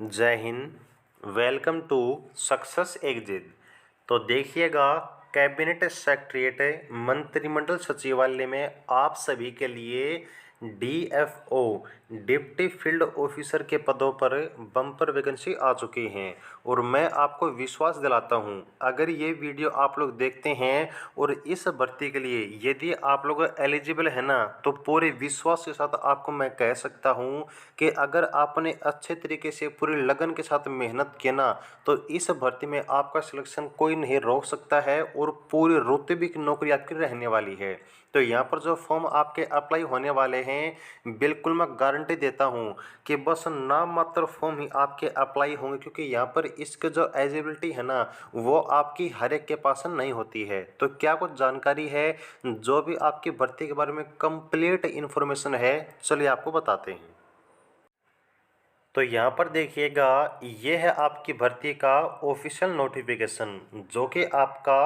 जय हिंद। Welcome to success exit. तो देखिएगा, कैबिनेट सेक्रेटरीट मंत्रिमंडल सचिवालय में आप सभी के लिए डीएफओ डिप्टी फील्ड ऑफिसर के पदों पर बम्पर वैकेंसी आ चुकी हैं। और मैं आपको विश्वास दिलाता हूं, अगर ये वीडियो आप लोग देखते हैं और इस भर्ती के लिए यदि आप लोग एलिजिबल है ना, तो पूरे विश्वास के साथ आपको मैं कह सकता हूं कि अगर आपने अच्छे तरीके से पूरी लगन के साथ मेहनत की ना, तो इस भर्ती में आपका सिलेक्शन कोई नहीं रोक सकता है और पूरी रुतबे की नौकरी आपकी रहने वाली है। तो यहाँ पर जो फॉर्म आपके अप्लाई होने वाले हैं, बिल्कुल मैं गारंटी देता हूँ कि बस नाम मात्र फॉर्म ही आपके अप्लाई होंगे, क्योंकि यहाँ पर इसके जो एलिजिबिलिटी है ना, वो आपकी हर एक के पास नहीं होती है। तो क्या कुछ जानकारी है जो भी आपकी भर्ती के बारे में कंप्लीट इन्फॉर्मेशन है, चलिए आपको बताते हैं। तो यहाँ पर देखिएगा, ये है आपकी भर्ती का ऑफिशियल नोटिफिकेशन जो कि आपका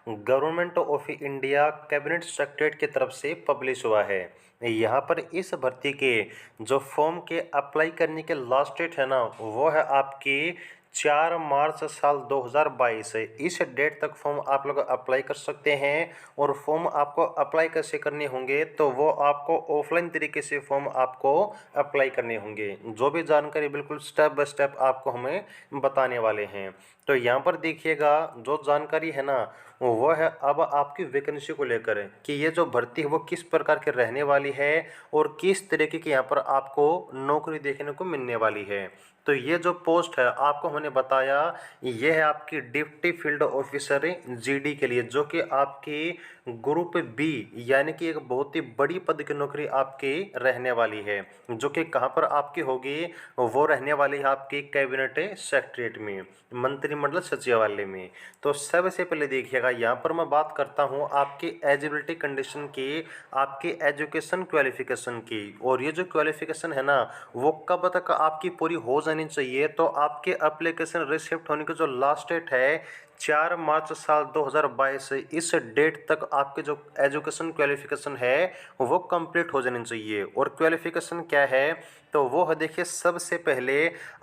government of India cabinet secretariat की तरफ से पब्लिश हुआ है। यहाँ पर इस भर्ती के जो फॉर्म के अप्लाई करने के लास्ट डेट है ना, वो है आपकी 4 मार्च साल 2022 है। इस डेट तक फॉर्म आप लोग अप्लाई कर सकते हैं। और फॉर्म आपको अप्लाई कैसे करने होंगे, तो वो आपको ऑफलाइन तरीके से फॉर्म आपको अप्लाई करने होंगे। जो भी जानकारी बिल्कुल स्टेप बाय स्टेप आपको हमें बताने वाले हैं। तो यहाँ पर देखिएगा, जो जानकारी है ना, वो है अब आपकी वैकेंसी को लेकर कि ये जो भर्ती है वो किस प्रकार की रहने वाली है और किस तरीके की यहाँ पर आपको नौकरी देखने को मिलने वाली है। तो ये जो पोस्ट है आपको मैंने बताया, ये है आपकी डिप्टी फील्ड ऑफिसर जीडी के लिए, जो कि आपकी ग्रुप बी यानी कि एक बहुत ही बड़ी पद की नौकरी आपकी रहने वाली है। जो कि कहाँ पर आपकी होगी, वो रहने वाली है आपकी कैबिनेट सेक्रेटरीट में, मंत्रिमंडल सचिवालय में। तो सबसे पहले देखिएगा, यहाँ पर मैं बात करता हूँ आपकी एलिजिबिलिटी कंडीशन की, आपकी एजुकेशन क्वालिफिकेशन की। और ये जो क्वालिफिकेशन है ना, वो कब तक आपकी पूरी हो जानी चाहिए, तो आपके एप्लीकेशन रिसिप्ट होने की जो लास्ट डेट है 4 मार्च साल 2022, इस डेट तक आपके जो एजुकेशन क्वालिफिकेशन है वो कंप्लीट हो जानी चाहिए। और क्वालिफिकेशन क्या है, तो वो है, देखिए, सबसे पहले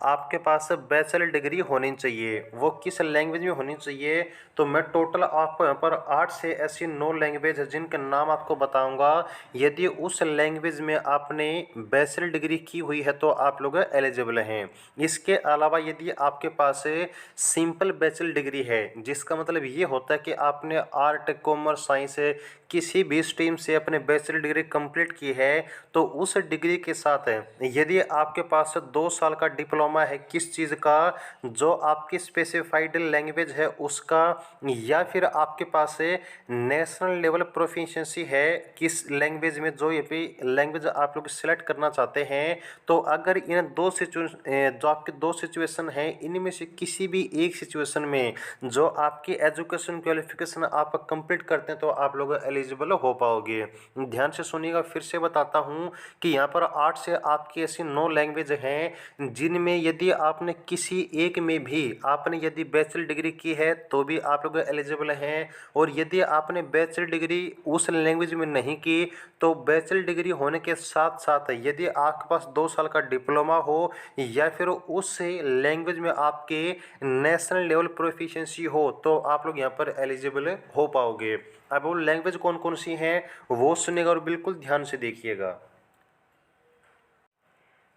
आपके पास बैचलर डिग्री होनी चाहिए। वो किस लैंग्वेज में होनी चाहिए, तो मैं टोटल आपको यहाँ पर 8 से ऐसी 9 लैंग्वेज है जिनके नाम आपको बताऊंगा। यदि उस लैंग्वेज में आपने बैचलर डिग्री की हुई है तो आप लोग एलिजिबल हैं। इसके अलावा यदि आपके पास सिंपल बैचलर डिग्री है, जिसका मतलब ये होता है कि आपने आर्ट कॉमर्स साइंस किसी भी स्ट्रीम से अपने बैचलर डिग्री कंप्लीट की है, तो उस डिग्री के साथ यदि आपके पास 2 साल का डिप्लोमा है किस चीज़ का, जो आपकी स्पेसिफाइड लैंग्वेज है उसका, या फिर आपके पास नेशनल लेवल प्रोफिशिएंसी है किस लैंग्वेज में, जो ये भी लैंग्वेज आप लोग सिलेक्ट करना चाहते हैं, तो अगर इन जो आपके 2 सिचुएशन हैं, इनमें से किसी भी एक सिचुएशन में जो आपकी एजुकेशन क्वालिफिकेशन आप कंप्लीट करते हैं, तो आप लोग एलिजिबल हो पाओगे। ध्यान से सुनिएगा, फिर से बताता हूँ कि यहाँ पर 8 से आपकी ऐसी 9 लैंग्वेज हैं जिनमें यदि आपने किसी एक में भी आपने यदि बैचलर डिग्री की है तो भी आप लोग एलिजिबल हैं। और यदि आपने बैचलर डिग्री उस लैंग्वेज में नहीं की, तो बैचलर डिग्री होने के साथ साथ यदि आपके पास 2 साल का डिप्लोमा हो या फिर उस लैंग्वेज में आपके नेशनल लेवल प्रोफिशिएंसी हो, तो आप लोग यहाँ पर एलिजिबल हो पाओगे। अब वो लैंग्वेज कौन कौन सी हैं वो सुनिएगा और बिल्कुल ध्यान से देखिएगा।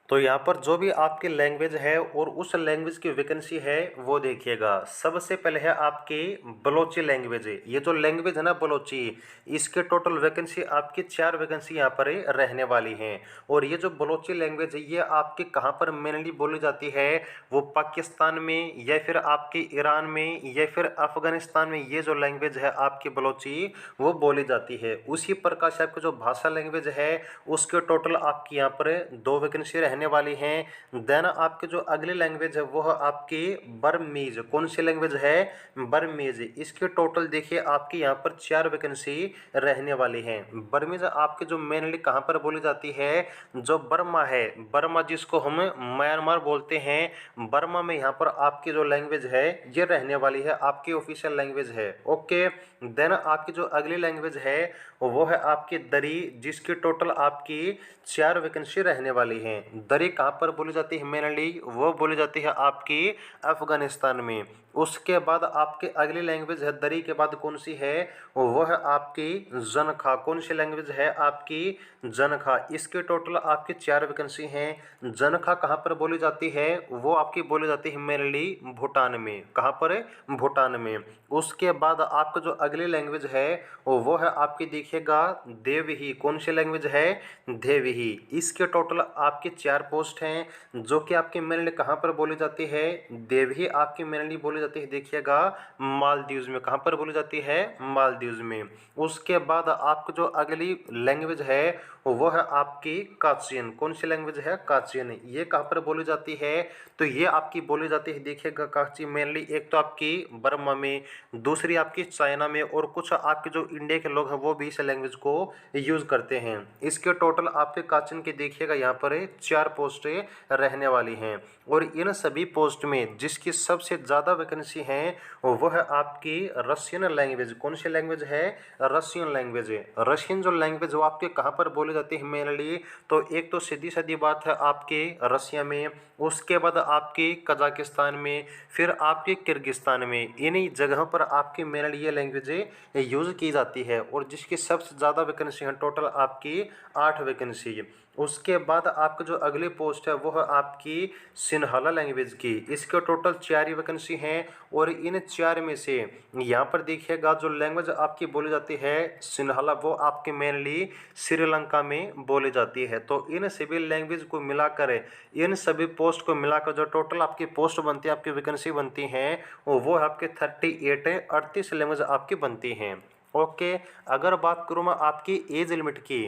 तो यहाँ पर जो भी आपकी लैंग्वेज है और उस लैंग्वेज की वैकेंसी है वो देखिएगा। सबसे पहले है आपकी बलोची लैंग्वेज है। ये जो लैंग्वेज है ना बलोची, इसके टोटल वैकेंसी आपकी 4 वैकेंसी यहाँ पर रहने वाली हैं। और ये जो बलोची लैंग्वेज है ये आपकी कहाँ पर मेनली बोली जाती है, वो पाकिस्तान में या फिर आपके ईरान में या फिर अफगानिस्तान में, ये जो लैंग्वेज है आपकी बलोची वो बोली जाती है। उसी प्रकार से आपकी जो भाषा लैंग्वेज है उसके टोटल आपकी यहाँ पर 2 वैकेंसी रहने वाली हैं। देन आपकी जो अगली लैंग्वेज है वो है आपकी बर्मीज। कौन सी लैंग्वेज है, बर्मीज। इसके टोटल देखिए आपकी यहाँ पर 4 वैकेंसी रहने वाली हैं। बर्मीज आपकी जो मेनली कहाँ पर बोली जाती है, जो बर्मा है, बर्मा जिसको हम म्यांमार बोलते हैं, बर्मा में यहाँ पर आपकी जो लैंग्वेज है ये रहने वाली है, आपकी ऑफिशियल लैंग्वेज है। ओके। देन आपकी जो अगली लैंग्वेज है वो है आपकी दरी, जिसकी टोटल आपकी 4 वैकेंसी रहने वाली हैं। दरी कहाँ पर बोली जाती है मेनली, वो बोली जाती है आपकी अफगानिस्तान में। उसके बाद आपकी अगली लैंग्वेज है दरी के बाद कौन सी है, वो है आपकी जनखा। कौन सी लैंग्वेज है आपकी, जनखा। इसके टोटल आपकी 4 वैकेंसी हैं। जनखा कहाँ पर बोली जाती है, वो आपकी बोली जाती है मेनली भूटान में। कहाँ पर, भूटान में। उसके बाद आपका जो अगली लैंग्वेज है वो है आपकी, देखिएगा, देवही। कौन सी लैंग्वेज है, देवही। इसके टोटल आपके 4 पोस्ट हैं जो कि आपकी मेनली कहाँ पर बोली जाती है, देवही आपकी मेनली बोली जाती है, देखिएगा, मालदीव्स में। कहाँ पर बोली जाती है, मालदीव्स में। उसके बाद आपको जो अगली लैंग्वेज है वो है आपकी काचियन। कौन सी लैंग्वेज है, काचियन। ये कहाँ पर बोली जाती है, तो ये आपकी बोली जाती है, देखिएगा, काची मेनली एक तो आपकी बर्मा में, दूसरी आपकी चाइना में, और कुछ आपके जो इंडिया के लोग हैं वो भी इस लैंग्वेज को यूज़ करते हैं। इसके टोटल आपके काचिन के देखिएगा यहाँ पर 4 पोस्टें रहने वाली हैं। और इन सभी पोस्ट में जिसकी सबसे ज़्यादा वैकेंसी है वो है आपकी रशियन लैंग्वेज। कौन सी लैंग्वेज है, रशियन लैंग्वेज। रशियन जो लैंग्वेज वो आपके कहाँ पर बोली जाती है मेनली, तो एक तो सीधी सादी बात है आपके रसिया में, उसके बाद आपकी कजाकिस्तान में, फिर आपके किर्गिस्तान में। इन्हीं जगहों पर आपकी मेनली ये लैंग्वेजें यूज़ की जाती है। और जिसकी सबसे ज़्यादा वैकेंसी है टोटल आपकी 8 वैकेंसी। उसके बाद आपका जो अगली पोस्ट है वो है आपकी सिन्हाला लैंग्वेज की। इसके टोटल 4 ही वैकेंसी हैं। और इन 4 में से यहाँ पर देखिएगा जो लैंग्वेज आपकी बोली जाती है सिन्हाला, वो आपके मेनली श्रीलंका में बोली जाती है। तो इन सभी लैंग्वेज को मिलाकर, इन सभी पोस्ट को मिलाकर जो टोटल आपकी पोस्ट बनती है, आपकी वैकेंसी बनती हैं, वो आपके 38 है, 38 लैंग्वेज आपकी बनती हैं। ओके। अगर बात करूँ मैं आपकी एज लिमिट की,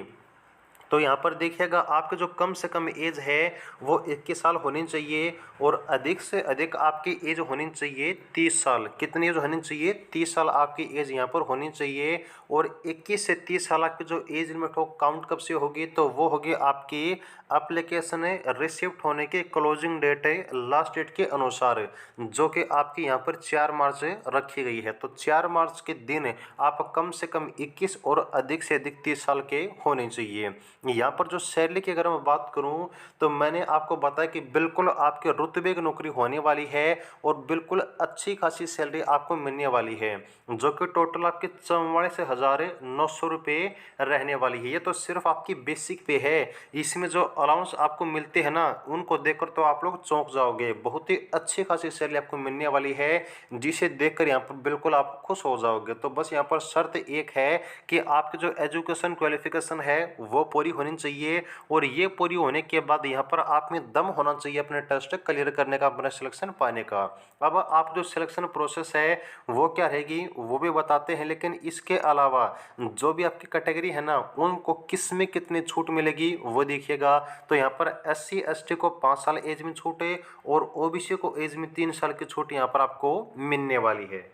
तो यहाँ पर देखिएगा आपके जो कम से कम एज है वो 21 साल होनी चाहिए, और अधिक से अधिक आपकी एज होनी चाहिए 30 साल। कितनी एज होनी चाहिए, 30 साल आपकी एज यहाँ पर होनी चाहिए। और 21 से 30 साल की जो एज लिमिट हो काउंट कब से होगी, तो वो होगी आपकी एप्लीकेशन रिसिप्ट होने के क्लोजिंग डेट है, लास्ट डेट के अनुसार, जो कि आपकी यहाँ पर 4 मार्च रखी गई है। तो 4 मार्च के दिन आप कम से कम 21 और अधिक से अधिक 30 साल के होने चाहिए। यहाँ पर जो सैलरी की अगर मैं बात करूँ, तो मैंने आपको बताया कि बिल्कुल आपके रुतबे की नौकरी होने वाली है, और बिल्कुल अच्छी खासी सैलरी आपको मिलने वाली है, जो कि टोटल आपके 44,900 रुपये रहने वाली है। ये तो सिर्फ आपकी बेसिक पे है। इसमें जो अलाउंस आपको मिलते हैं ना, उनको देखकर तो आप लोग चौंक जाओगे। बहुत ही अच्छी खासी सैलरी आपको मिलने वाली है, जिसे देखकर यहाँ पर बिल्कुल आप खुश हो जाओगे। तो बस यहाँ पर शर्त एक है कि आपकी जो एजुकेशन क्वालिफिकेशन है वो पूरी होनी चाहिए, और ये पूरी होने के बाद यहाँ पर आप में दम होना चाहिए अपने टेस्ट क्लियर करने का, अपना सिलेक्शन पाने का। अब आप जो सिलेक्शन प्रोसेस है वो क्या रहेगी वो भी बताते हैं, लेकिन इसके अलावा जो भी आपकी कैटेगरी है ना, उनको किस में कितनी छूट मिलेगी वो देखिएगा। तो यहाँ पर SC ST को 5 साल एज में छूट है, और OBC को एज में 3 साल की छूट यहाँ पर आपको मिलने वाली है।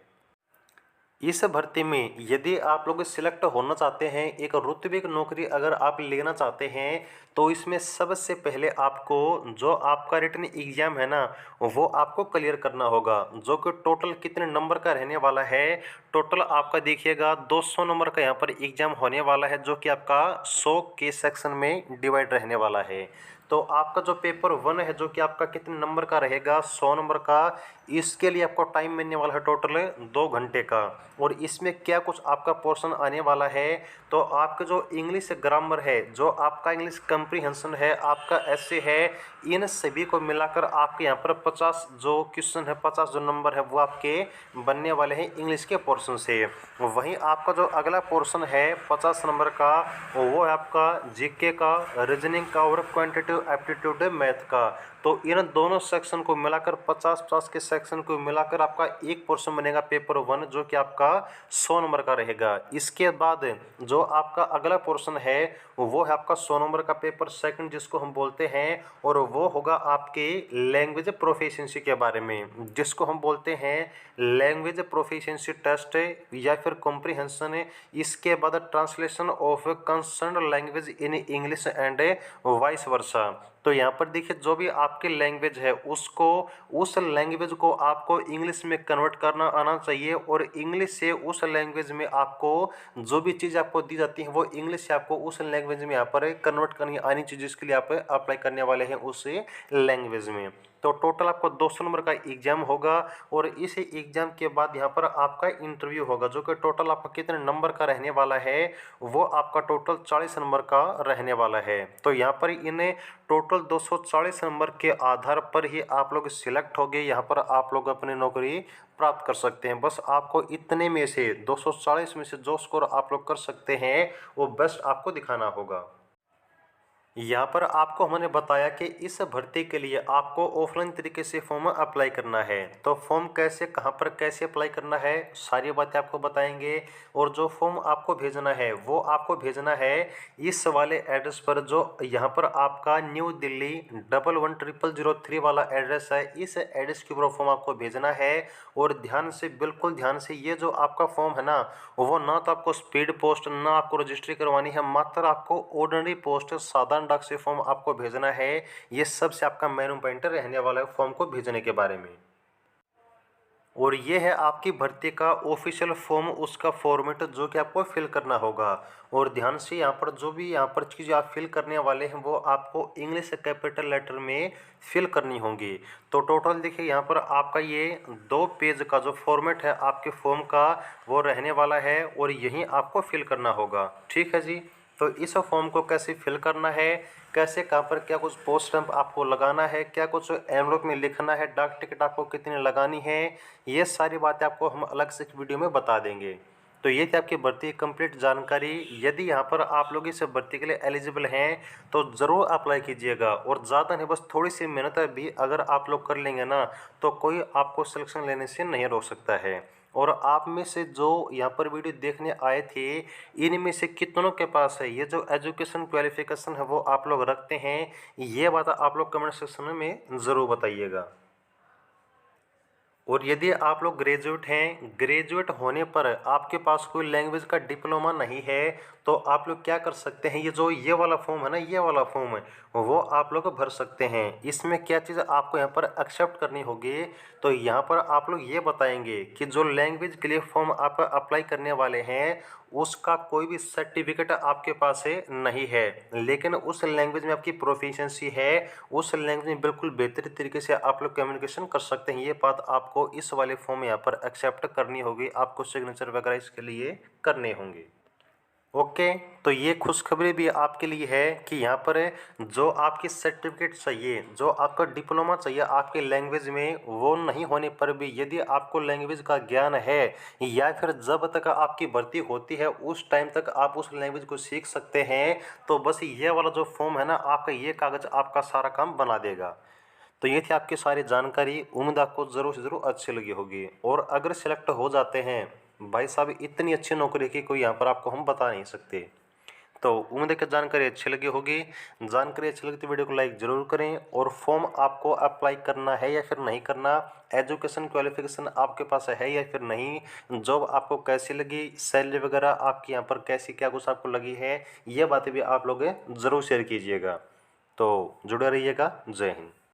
इस भर्ती में यदि आप लोग सिलेक्ट होना चाहते हैं, एक रुतबे की नौकरी अगर आप लेना चाहते हैं, तो इसमें सबसे पहले आपको जो आपका रिटन एग्जाम है ना, वो आपको क्लियर करना होगा, जो कि टोटल कितने नंबर का रहने वाला है। टोटल आपका देखिएगा 200 नंबर का यहाँ पर एग्जाम होने वाला है, जो कि आपका 100 के सेक्शन में डिवाइड रहने वाला है। तो आपका जो पेपर 1 है, जो कि आपका कितने नंबर का रहेगा, 100 नंबर का, इसके लिए आपको टाइम मिलने वाला है टोटल 2 घंटे का। और इसमें क्या कुछ आपका पोर्शन आने वाला है, तो आपका जो इंग्लिश ग्रामर है, जो आपका इंग्लिश कंप्रीहेंशन है, आपका एसए है, इन सभी को मिलाकर आपके यहाँ पर 50 जो क्वेश्चन है, 50 जो नंबर है वो आपके बनने वाले हैं इंग्लिश के पोर्शन से। वहीं आपका जो अगला पोर्शन है 50 नंबर का, वो है आपका जीके का, रीजनिंग का और क्वांटिटेटिव एप्टीट्यूड मैथ का। तो इन दोनों सेक्शन को मिलाकर 50-50 के सेक्शन को मिलाकर आपका एक पोर्शन बनेगा पेपर 1, जो कि आपका 100 नंबर का रहेगा। इसके बाद जो आपका अगला पोर्शन है वो है आपका 100 नंबर का पेपर 2, जिसको हम बोलते हैं, और वो होगा आपके लैंग्वेज प्रोफिशिएंसी के बारे में, जिसको हम बोलते हैं लैंग्वेज प्रोफिशिएंसी टेस्ट या फिर कॉम्प्रिहेंशन। इसके बाद translation of concern language in English and vice versa. तो यहाँ पर देखिए जो भी आपकी लैंग्वेज है उसको उस लैंग्वेज को आपको इंग्लिश में कन्वर्ट करना आना चाहिए, और इंग्लिश से उस लैंग्वेज में आपको जो भी चीज़ आपको दी जाती है वो इंग्लिश से आपको उस लैंग्वेज में यहाँ पर कन्वर्ट करनी आनी चाहिए, जिसके लिए आप अप्लाई करने वाले हैं उस लैंग्वेज में। तो टोटल आपको 200 नंबर का एग्जाम होगा, और इस एग्जाम के बाद यहाँ पर आपका इंटरव्यू होगा, जो कि टोटल आपका कितने नंबर का रहने वाला है, वो आपका टोटल 40 नंबर का रहने वाला है। तो यहाँ पर इन्हें टोटल 240 नंबर के आधार पर ही आप लोग सिलेक्ट हो गए, यहाँ पर आप लोग अपनी नौकरी प्राप्त कर सकते हैं। बस आपको इतने में से 240 में से जो स्कोर आप लोग कर सकते हैं वो बेस्ट आपको दिखाना होगा। यहाँ पर आपको हमने बताया कि इस भर्ती के लिए आपको ऑफलाइन तरीके से फॉर्म अप्लाई करना है। तो फॉर्म कैसे, कहाँ पर कैसे अप्लाई करना है, सारी बातें आपको बताएंगे। और जो फॉर्म आपको भेजना है वो आपको भेजना है इस वाले एड्रेस पर, जो यहाँ पर आपका न्यू दिल्ली 110003 वाला एड्रेस है। इस एड्रेस के ऊपर फॉर्म आपको भेजना है। और ध्यान से, बिल्कुल ध्यान से, ये जो आपका फॉर्म है ना, वो ना तो आपको स्पीड पोस्ट, ना आपको रजिस्ट्री करवानी है, मात्र आपको ऑर्डिनरी पोस्ट साधारण डाक से फॉर्म आपको भेजना है। ये सबसे आपका मेन पॉइंट रहने वाला है फॉर्म को भेजने के बारे में। और ये है आपकी भर्ती का ऑफिशियल फॉर्म, उसका फॉर्मेट जो कि आपको फिल करना होगा। और ध्यान से यहाँ पर जो भी यहाँ पर चीज़ आप फिल करने वाले हैं वो आपको इंग्लिश कैपिटल लेटर में फिल करनी होंगी। तो टोटल देखिए यहाँ पर आपका ये 2 पेज का जो फॉर्मेट है आपके फॉर्म का वो रहने वाला है, और यही आपको फिल करना होगा। ठीक है जी। तो इस फॉर्म को कैसे फिल करना है, कैसे, कहाँ पर क्या कुछ पोस्ट स्टैम्प आपको लगाना है, क्या कुछ एनवलप में लिखना है, डाक टिकट आपको कितनी लगानी है, ये सारी बातें आपको हम अलग से एक वीडियो में बता देंगे। तो ये थी आपकी भर्ती की कंप्लीट जानकारी। यदि यहाँ पर आप लोग इस भर्ती के लिए एलिजिबल हैं तो ज़रूर अप्लाई कीजिएगा, और ज़्यादा नहीं, बस थोड़ी सी मेहनत भी अगर आप लोग कर लेंगे ना तो कोई आपको सिलेक्शन लेने से नहीं रोक सकता है। और आप में से जो यहाँ पर वीडियो देखने आए थे, इनमें से कितनों के पास है ये जो एजुकेशन क्वालिफिकेशन है वो आप लोग रखते हैं, ये बात आप लोग कमेंट सेक्शन में ज़रूर बताइएगा। और यदि आप लोग ग्रेजुएट हैं, ग्रेजुएट होने पर आपके पास कोई लैंग्वेज का डिप्लोमा नहीं है, तो आप लोग क्या कर सकते हैं, ये जो ये वाला फॉर्म है ना, ये वाला फॉर्म है वो आप लोग भर सकते हैं। इसमें क्या चीज़ आपको यहाँ पर एक्सेप्ट करनी होगी, तो यहाँ पर आप लोग ये बताएंगे कि जो लैंग्वेज के लिए फॉर्म आप अप्लाई करने वाले हैं उसका कोई भी सर्टिफिकेट आपके पास है नहीं है, लेकिन उस लैंग्वेज में आपकी प्रोफिशिएंसी है, उस लैंग्वेज में बिल्कुल बेहतरीन तरीके से आप लोग कम्युनिकेशन कर सकते हैं। ये बात आपको इस वाले फॉर्म में यहाँ पर एक्सेप्ट करनी होगी, आपको सिग्नेचर वगैरह इसके लिए करने होंगे। ओके। तो ये खुशखबरी भी आपके लिए है कि यहाँ पर जो आपकी सर्टिफिकेट चाहिए, जो आपका डिप्लोमा चाहिए आपके लैंग्वेज में, वो नहीं होने पर भी यदि आपको लैंग्वेज का ज्ञान है, या फिर जब तक आपकी भर्ती होती है उस टाइम तक आप उस लैंग्वेज को सीख सकते हैं, तो बस ये वाला जो फॉर्म है ना, आपका ये कागज़ आपका सारा काम बना देगा। तो ये थी आपकी सारी जानकारी, उम्मीद आपको ज़रूर से ज़रूर अच्छी लगी होगी। और अगर सिलेक्ट हो जाते हैं, भाई साहब इतनी अच्छी नौकरी की कोई यहाँ पर आपको हम बता नहीं सकते। तो उम्मीद है कि जानकारी अच्छी लगी होगी। जानकारी अच्छी लगी तो वीडियो को लाइक ज़रूर करें। और फॉर्म आपको अप्लाई करना है या फिर नहीं करना, एजुकेशन क्वालिफिकेशन आपके पास है या फिर नहीं, जॉब आपको कैसी लगी, सैलरी वगैरह आपकी यहाँ पर कैसी क्या कुछ आपको लगी है, ये बातें भी आप लोग ज़रूर शेयर कीजिएगा। तो जुड़े रहिएगा। जय हिंद।